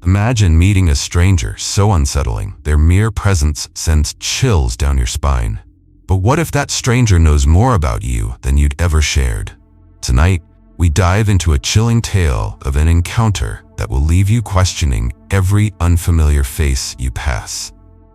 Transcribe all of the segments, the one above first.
Imagine meeting a stranger so unsettling, their mere presence sends chills down your spine. But what if that stranger knows more about you than you'd ever shared? Tonight, we dive into a chilling tale of an encounter that will leave you questioning every unfamiliar face you pass.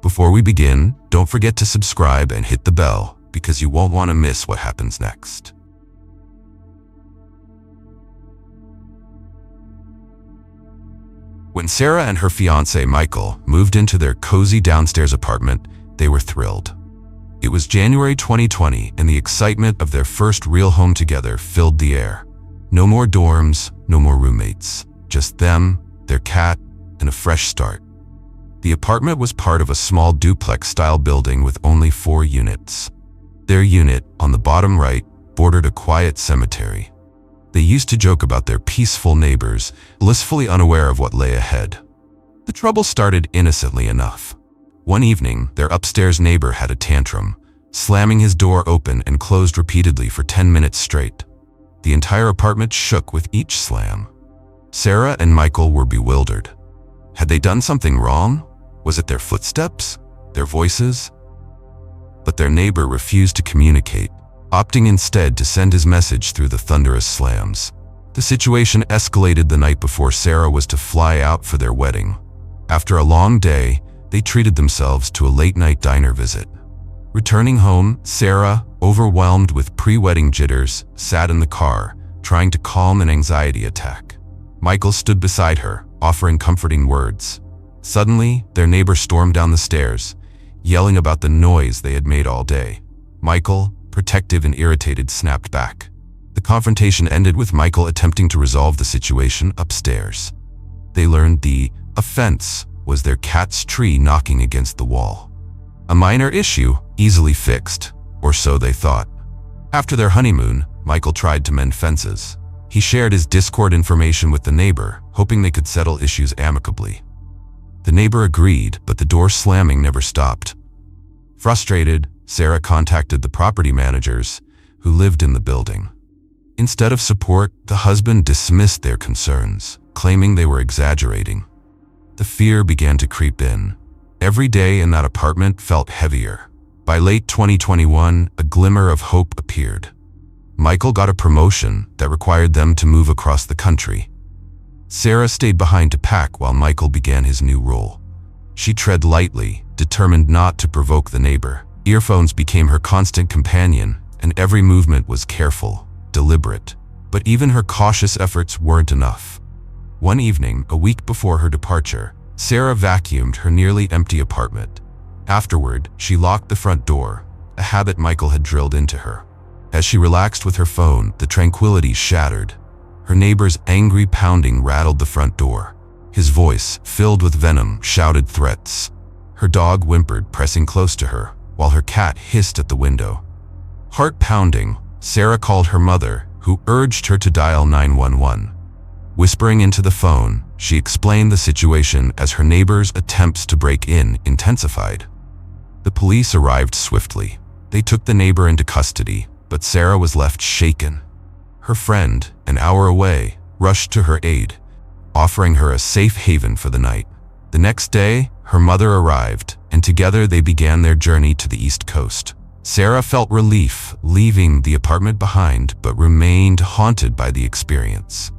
Before we begin, don't forget to subscribe and hit the bell, because you won't want to miss what happens next. When Sarah and her fiancé Michael moved into their cozy downstairs apartment, they were thrilled. It was January 2020, and the excitement of their first real home together filled the air. No more dorms, no more roommates, just them, their cat, and a fresh start. The apartment was part of a small duplex-style building with only 4 units. Their unit, on the bottom right, bordered a quiet cemetery. They used to joke about their peaceful neighbors, blissfully unaware of what lay ahead. The trouble started innocently enough. One evening, their upstairs neighbor had a tantrum, slamming his door open and closed repeatedly for 10 minutes straight. The entire apartment shook with each slam. Sarah and Michael were bewildered. Had they done something wrong? Was it their footsteps? Their voices? But their neighbor refused to communicate, opting instead to send his message through the thunderous slams. The situation escalated the night before Sarah was to fly out for their wedding. After a long day, they treated themselves to a late-night diner visit. Returning home, Sarah, overwhelmed with pre-wedding jitters, sat in the car, trying to calm an anxiety attack. Michael stood beside her, offering comforting words. Suddenly, their neighbor stormed down the stairs, yelling about the noise they had made all day. Michael, protective and irritated, snapped back. The confrontation ended with Michael attempting to resolve the situation upstairs. They learned the offense was their cat's tree knocking against the wall. A minor issue, easily fixed, or so they thought. After their honeymoon, Michael tried to mend fences. He shared his Discord information with the neighbor, hoping they could settle issues amicably. The neighbor agreed, but the door slamming never stopped. Frustrated, Sarah contacted the property managers who lived in the building. Instead of support, the husband dismissed their concerns, claiming they were exaggerating. The fear began to creep in. Every day in that apartment felt heavier. By late 2021, a glimmer of hope appeared. Michael got a promotion that required them to move across the country. Sarah stayed behind to pack while Michael began his new role. She tread lightly, determined not to provoke the neighbor. Earphones became her constant companion, and every movement was careful, deliberate. But even her cautious efforts weren't enough. One evening, a week before her departure, Sarah vacuumed her nearly empty apartment. Afterward, she locked the front door, a habit Michael had drilled into her. As she relaxed with her phone, the tranquility shattered. Her neighbor's angry pounding rattled the front door. His voice, filled with venom, shouted threats. Her dog whimpered, pressing close to her, while her cat hissed at the window. Heart pounding, Sarah called her mother, who urged her to dial 911. Whispering into the phone, she explained the situation as her neighbor's attempts to break in intensified. The police arrived swiftly. They took the neighbor into custody, but Sarah was left shaken. Her friend, an hour away, rushed to her aid, offering her a safe haven for the night. The next day, her mother arrived, and together they began their journey to the East Coast. Sarah felt relief leaving the apartment behind, but remained haunted by the experience.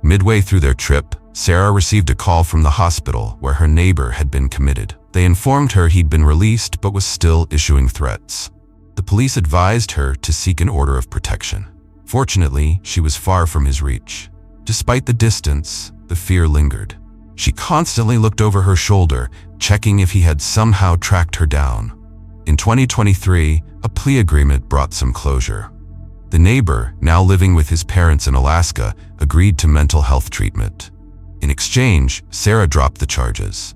Midway through their trip, Sarah received a call from the hospital where her neighbor had been committed. They informed her he'd been released but was still issuing threats. The police advised her to seek an order of protection. Fortunately, she was far from his reach. Despite the distance, the fear lingered. She constantly looked over her shoulder, checking if he had somehow tracked her down. In 2023, a plea agreement brought some closure. The neighbor, now living with his parents in Alaska, agreed to mental health treatment. In exchange, Sarah dropped the charges.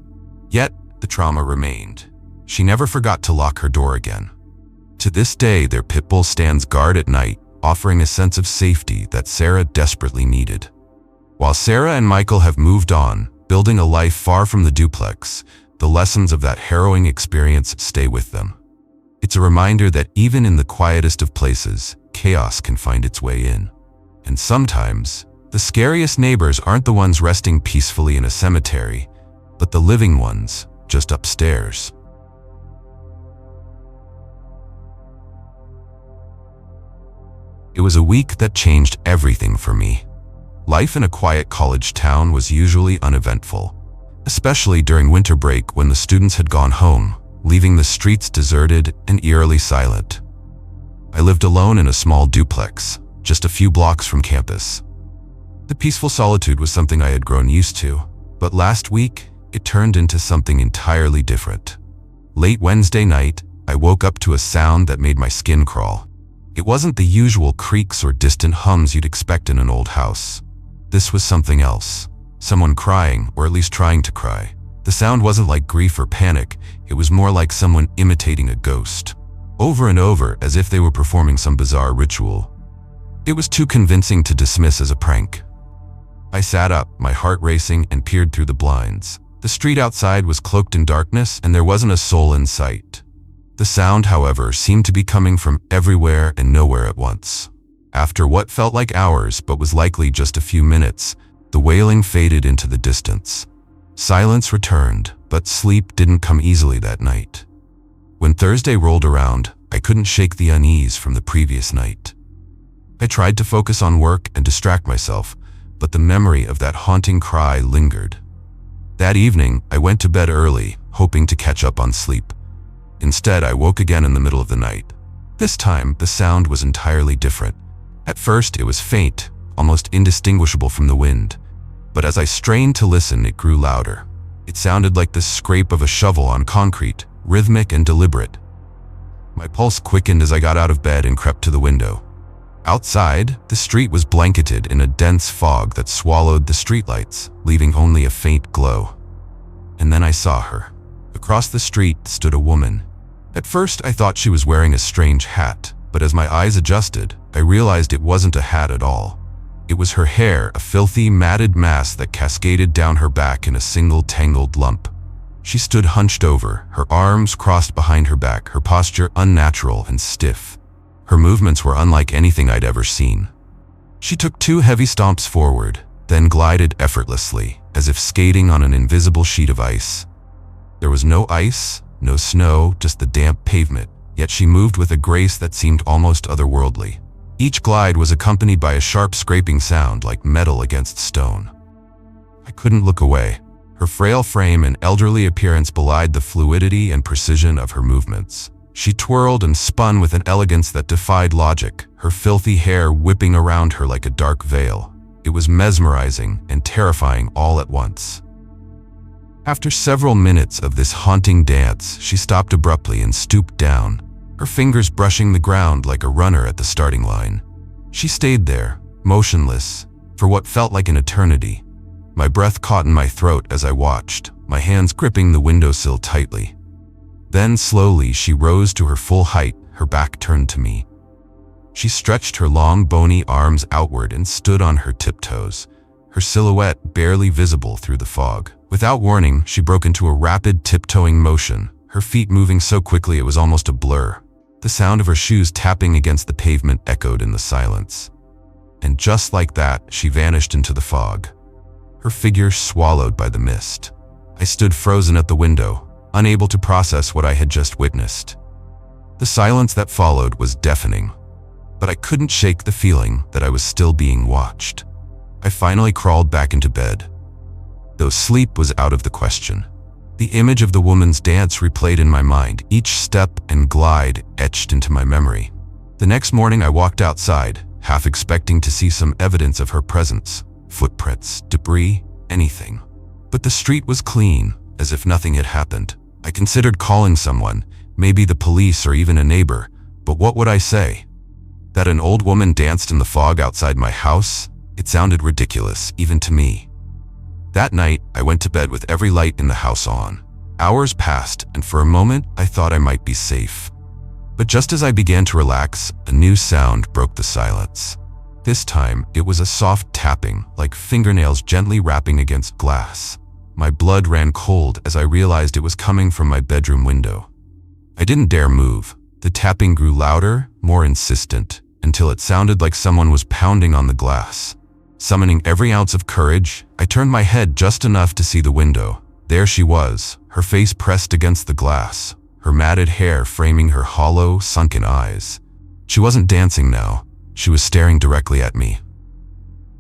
Yet, the trauma remained. She never forgot to lock her door again. To this day, their pit bull stands guard at night, offering a sense of safety that Sarah desperately needed. While Sarah and Michael have moved on, building a life far from the duplex, the lessons of that harrowing experience stay with them. It's a reminder that even in the quietest of places, chaos can find its way in. And sometimes, The scariest neighbors aren't the ones resting peacefully in a cemetery, but the living ones just upstairs. It was a week that changed everything for me. Life in a quiet college town was usually uneventful, especially during winter break when the students had gone home, leaving the streets deserted and eerily silent. I lived alone in a small duplex, just a few blocks from campus. The peaceful solitude was something I had grown used to, but last week, it turned into something entirely different. Late Wednesday night, I woke up to a sound that made my skin crawl. It wasn't the usual creaks or distant hums you'd expect in an old house. This was something else. Someone crying, or at least trying to cry. The sound wasn't like grief or panic, it was more like someone imitating a ghost. Over and over, as if they were performing some bizarre ritual. It was too convincing to dismiss as a prank. I sat up, my heart racing, and peered through the blinds. The street outside was cloaked in darkness, and there wasn't a soul in sight. The sound, however, seemed to be coming from everywhere and nowhere at once. After what felt like hours, but was likely just a few minutes, the wailing faded into the distance. Silence returned, but sleep didn't come easily that night. When Thursday rolled around, I couldn't shake the unease from the previous night. I tried to focus on work and distract myself, but the memory of that haunting cry lingered. That evening, I went to bed early, hoping to catch up on sleep. Instead, I woke again in the middle of the night. This time, the sound was entirely different. At first, it was faint, almost indistinguishable from the wind. But as I strained to listen, it grew louder. It sounded like the scrape of a shovel on concrete, rhythmic and deliberate. My pulse quickened as I got out of bed and crept to the window. Outside, the street was blanketed in a dense fog that swallowed the streetlights, leaving only a faint glow. And then I saw her. Across the street stood a woman. At first, I thought she was wearing a strange hat, but as my eyes adjusted, I realized it wasn't a hat at all. It was her hair, a filthy, matted mass that cascaded down her back in a single tangled lump. She stood hunched over, her arms crossed behind her back, her posture unnatural and stiff. Her movements were unlike anything I'd ever seen. She took 2 heavy stomps forward, then glided effortlessly, as if skating on an invisible sheet of ice. There was no ice, no snow, just the damp pavement, yet she moved with a grace that seemed almost otherworldly. Each glide was accompanied by a sharp scraping sound like metal against stone. I couldn't look away. Her frail frame and elderly appearance belied the fluidity and precision of her movements. She twirled and spun with an elegance that defied logic, her filthy hair whipping around her like a dark veil. It was mesmerizing and terrifying all at once. After several minutes of this haunting dance, she stopped abruptly and stooped down, her fingers brushing the ground like a runner at the starting line. She stayed there, motionless, for what felt like an eternity. My breath caught in my throat as I watched, my hands gripping the windowsill tightly. Then slowly she rose to her full height, her back turned to me. She stretched her long bony arms outward and stood on her tiptoes, her silhouette barely visible through the fog. Without warning, she broke into a rapid tiptoeing motion, her feet moving so quickly it was almost a blur. The sound of her shoes tapping against the pavement echoed in the silence. And just like that, she vanished into the fog, her figure swallowed by the mist. I stood frozen at the window, unable to process what I had just witnessed. The silence that followed was deafening, but I couldn't shake the feeling that I was still being watched. I finally crawled back into bed, though sleep was out of the question. The image of the woman's dance replayed in my mind, each step and glide etched into my memory. The next morning I walked outside, half expecting to see some evidence of her presence, footprints, debris, anything. But the street was clean, as if nothing had happened. I considered calling someone, maybe the police or even a neighbor, but what would I say? That an old woman danced in the fog outside my house? It sounded ridiculous, even to me. That night, I went to bed with every light in the house on. Hours passed, and for a moment, I thought I might be safe. But just as I began to relax, a new sound broke the silence. This time, it was a soft tapping, like fingernails gently rapping against glass. My blood ran cold as I realized it was coming from my bedroom window. I didn't dare move. The tapping grew louder, more insistent, until it sounded like someone was pounding on the glass. Summoning every ounce of courage, I turned my head just enough to see the window. There she was, her face pressed against the glass, her matted hair framing her hollow, sunken eyes. She wasn't dancing now. She was staring directly at me.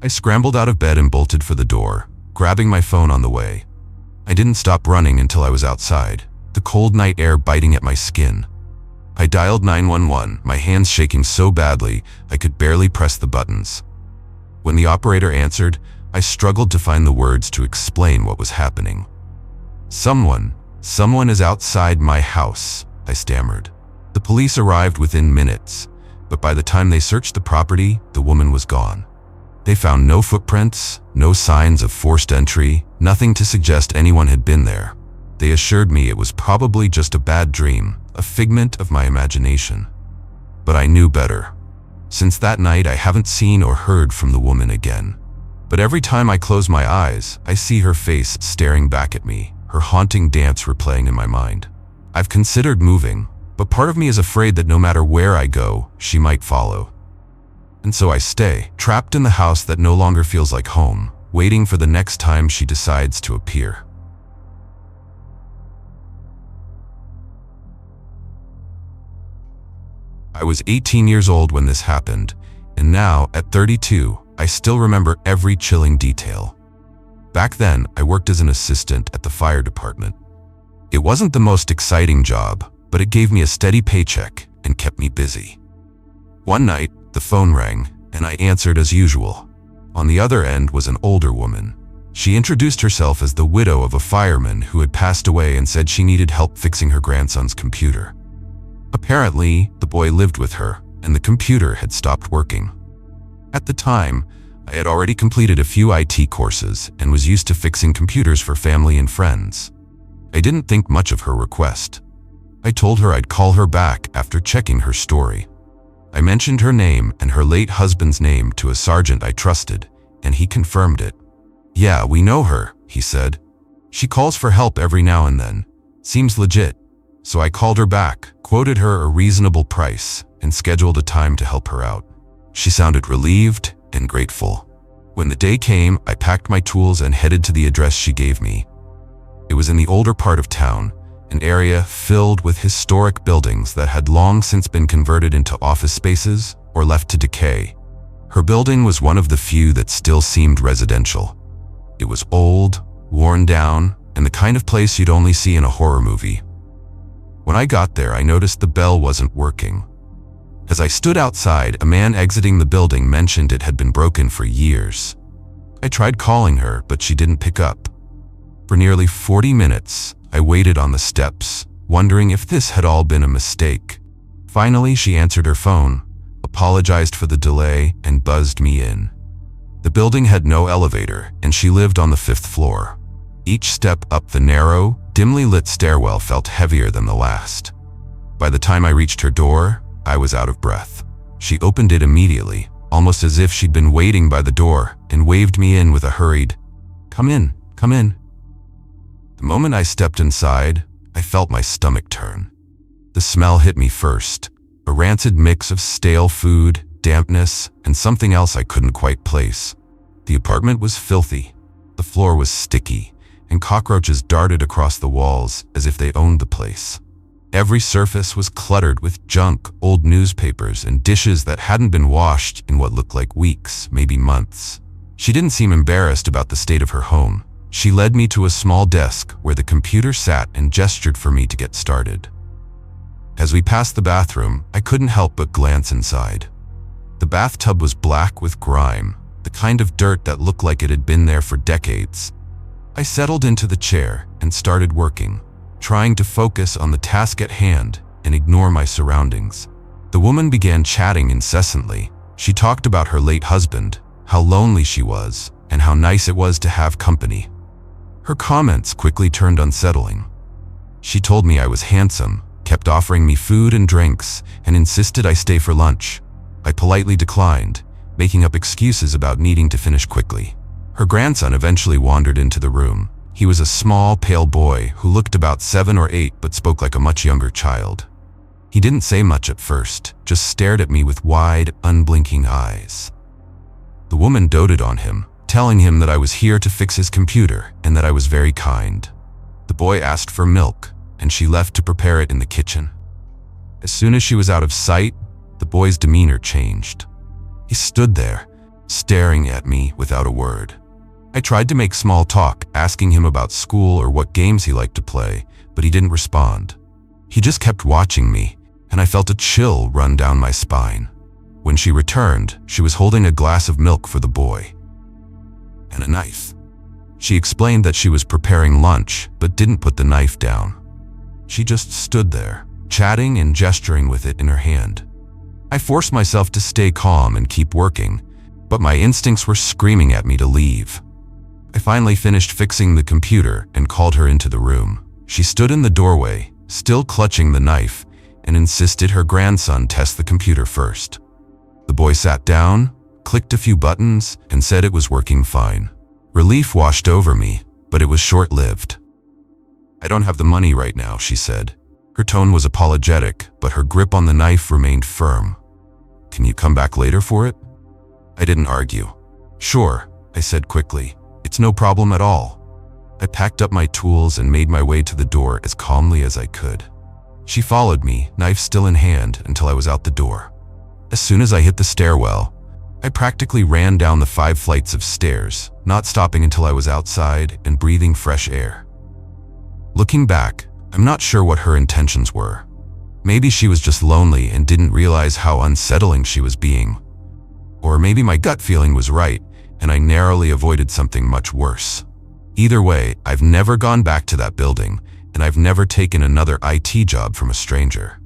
I scrambled out of bed and bolted for the door, grabbing my phone on the way. I didn't stop running until I was outside, the cold night air biting at my skin. I dialed 911, my hands shaking so badly I could barely press the buttons. When the operator answered, I struggled to find the words to explain what was happening. Someone is outside my house, I stammered. The police arrived within minutes, but by the time they searched the property, the woman was gone. They found no footprints, no signs of forced entry, nothing to suggest anyone had been there. They assured me it was probably just a bad dream, a figment of my imagination. But I knew better. Since that night, I haven't seen or heard from the woman again. But every time I close my eyes, I see her face staring back at me, her haunting dance replaying in my mind. I've considered moving, but part of me is afraid that no matter where I go, she might follow. And so I stay, trapped in the house that no longer feels like home, waiting for the next time she decides to appear. I was 18 years old when this happened, and now, at 32, I still remember every chilling detail. Back then, I worked as an assistant at the fire department. It wasn't the most exciting job, but it gave me a steady paycheck and kept me busy. One night, the phone rang, and I answered as usual. On the other end was an older woman. She introduced herself as the widow of a fireman who had passed away and said she needed help fixing her grandson's computer. Apparently, the boy lived with her, and the computer had stopped working. At the time, I had already completed a few IT courses and was used to fixing computers for family and friends. I didn't think much of her request. I told her I'd call her back after checking her story. I mentioned her name and her late husband's name to a sergeant I trusted, and he confirmed it. "Yeah, we know her," he said. "She calls for help every now and then. Seems legit." So I called her back, quoted her a reasonable price, and scheduled a time to help her out. She sounded relieved and grateful. When the day came, I packed my tools and headed to the address she gave me. It was in the older part of town, an area filled with historic buildings that had long since been converted into office spaces or left to decay. Her building was one of the few that still seemed residential. It was old, worn down, and the kind of place you'd only see in a horror movie. When I got there, I noticed the bell wasn't working. As I stood outside, a man exiting the building mentioned it had been broken for years. I tried calling her, but she didn't pick up. For nearly 40 minutes, I waited on the steps, wondering if this had all been a mistake. Finally, she answered her phone, apologized for the delay, and buzzed me in. The building had no elevator, and she lived on the 5th floor. Each step up the narrow, dimly lit stairwell felt heavier than the last. By the time I reached her door, I was out of breath. She opened it immediately, almost as if she'd been waiting by the door, and waved me in with a hurried, "Come in, come in." The moment I stepped inside, I felt my stomach turn. The smell hit me first, a rancid mix of stale food, dampness, and something else I couldn't quite place. The apartment was filthy. The floor was sticky, and cockroaches darted across the walls as if they owned the place. Every surface was cluttered with junk, old newspapers, and dishes that hadn't been washed in what looked like weeks, maybe months. She didn't seem embarrassed about the state of her home. She led me to a small desk where the computer sat and gestured for me to get started. As we passed the bathroom, I couldn't help but glance inside. The bathtub was black with grime, the kind of dirt that looked like it had been there for decades. I settled into the chair and started working, trying to focus on the task at hand and ignore my surroundings. The woman began chatting incessantly. She talked about her late husband, how lonely she was, and how nice it was to have company. Her comments quickly turned unsettling. She told me I was handsome, kept offering me food and drinks, and insisted I stay for lunch. I politely declined, making up excuses about needing to finish quickly. Her grandson eventually wandered into the room. He was a small, pale boy who looked about 7 or 8 but spoke like a much younger child. He didn't say much at first, just stared at me with wide, unblinking eyes. The woman doted on him, telling him that I was here to fix his computer and that I was very kind. The boy asked for milk, and she left to prepare it in the kitchen. As soon as she was out of sight, the boy's demeanor changed. He stood there, staring at me without a word. I tried to make small talk, asking him about school or what games he liked to play, but he didn't respond. He just kept watching me, and I felt a chill run down my spine. When she returned, she was holding a glass of milk for the boy and a knife. She explained that she was preparing lunch, but didn't put the knife down. She just stood there, chatting and gesturing with it in her hand. I forced myself to stay calm and keep working, but my instincts were screaming at me to leave. I finally finished fixing the computer and called her into the room. She stood in the doorway, still clutching the knife, and insisted her grandson test the computer first. The boy sat down, clicked a few buttons, and said it was working fine. Relief washed over me, but it was short-lived. "I don't have the money right now," she said. Her tone was apologetic, but her grip on the knife remained firm. "Can you come back later for it?" I didn't argue. "Sure," I said quickly. "It's no problem at all." I packed up my tools and made my way to the door as calmly as I could. She followed me, knife still in hand, until I was out the door. As soon as I hit the stairwell, I practically ran down the 5 flights of stairs, not stopping until I was outside and breathing fresh air. Looking back, I'm not sure what her intentions were. Maybe she was just lonely and didn't realize how unsettling she was being. Or maybe my gut feeling was right, and I narrowly avoided something much worse. Either way, I've never gone back to that building, and I've never taken another IT job from a stranger.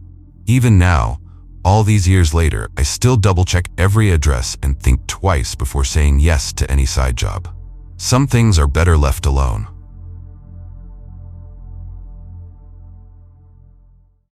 Even now, all these years later, I still double-check every address and think twice before saying yes to any side job. Some things are better left alone.